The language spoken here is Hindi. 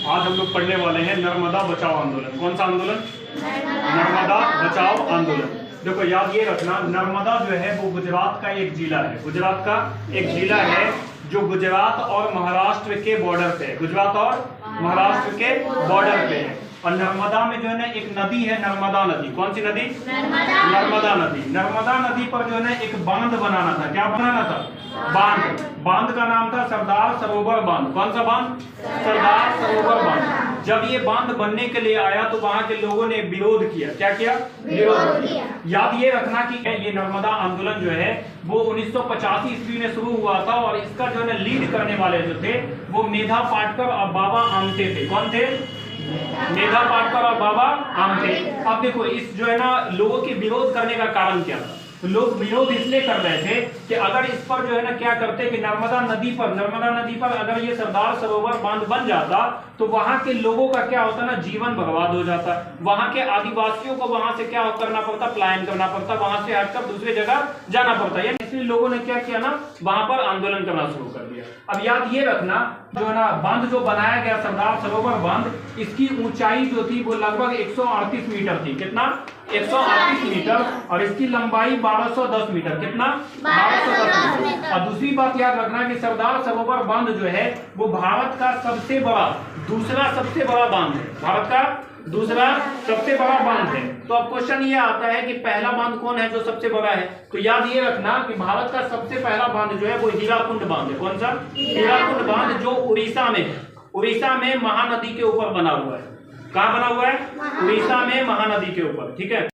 आज हम लोग पढ़ने वाले हैं नर्मदा बचाओ आंदोलन। कौन सा आंदोलन? नर्मदा बचाओ आंदोलन। देखो याद ये रखना, नर्मदा जो है वो गुजरात का एक जिला है। गुजरात का एक जिला है जो गुजरात और महाराष्ट्र के बॉर्डर पे है। गुजरात और महाराष्ट्र के बॉर्डर पे है। और नर्मदा में जो है ना एक नदी है, नर्मदा नदी। कौन सी नदी? नर्मदा नदी। नर्मदा नदी पर जो है ना एक बांध बनाना था। क्या बनाना था? बांध। बांध का नाम था सरदार सरोवर बांध। कौन सा बांध? सरदार सरोवर बांध। जब ये बांध बनने के लिए आया तो वहां के लोगों ने विरोध किया। क्या किया? विरोध किया। याद ये रखना कि ये नर्मदा आंदोलन जो है वो 1985 ईस्वी में शुरू हुआ था और इसका जो है ना लीड करने वाले जो थे वो मेधा पाटकर और बाबा आमटे थे। कौन थे? मेधा पाटकर और बाबा आमटे। अब देखो इस जो है ना लोगों के विरोध करने का कारण क्या था? तो लोग विरोध इसलिए कर रहे थे कि अगर इस पर जो है ना क्या करते कि नर्मदा नदी पर अगर ये सरदार सरोवर बांध बन जाता तो वहां के लोगों का क्या होता ना, जीवन बर्बाद हो जाता। वहां के आदिवासियों को वहां से क्या करना पड़ता? पलायन करना पड़ता, वहां से हटकर दूसरी जगह जाना पड़ता। यानी इसलिए लोगों ने क्या किया ना, वहां पर आंदोलन करना शुरू कर दिया। अब याद ये रखना, जो है ना बांध जो बनाया गया सरदार सरोवर बांध, इसकी ऊंचाई जो थी वो लगभग 138 मीटर थी। कितना? 138 मीटर। और इसकी लंबाई 1210 मीटर। कितना? 1210 मीटर। और दूसरी बात याद रखना कि सरदार सरोवर बांध जो है वो भारत का दूसरा सबसे बड़ा बांध है। भारत का दूसरा सबसे बड़ा बांध है। तो अब क्वेश्चन ये आता है कि पहला बांध कौन है जो सबसे बड़ा है? तो याद ये रखना कि भारत का सबसे पहला बांध जो है वो हीराकुंड बांध है। कौन सा? हीराकुंड बांध, जो उड़ीसा में है। उड़ीसा में महानदी के ऊपर बना हुआ है। कहाँ बना हुआ है? उड़ीसा में महानदी के ऊपर। ठीक है।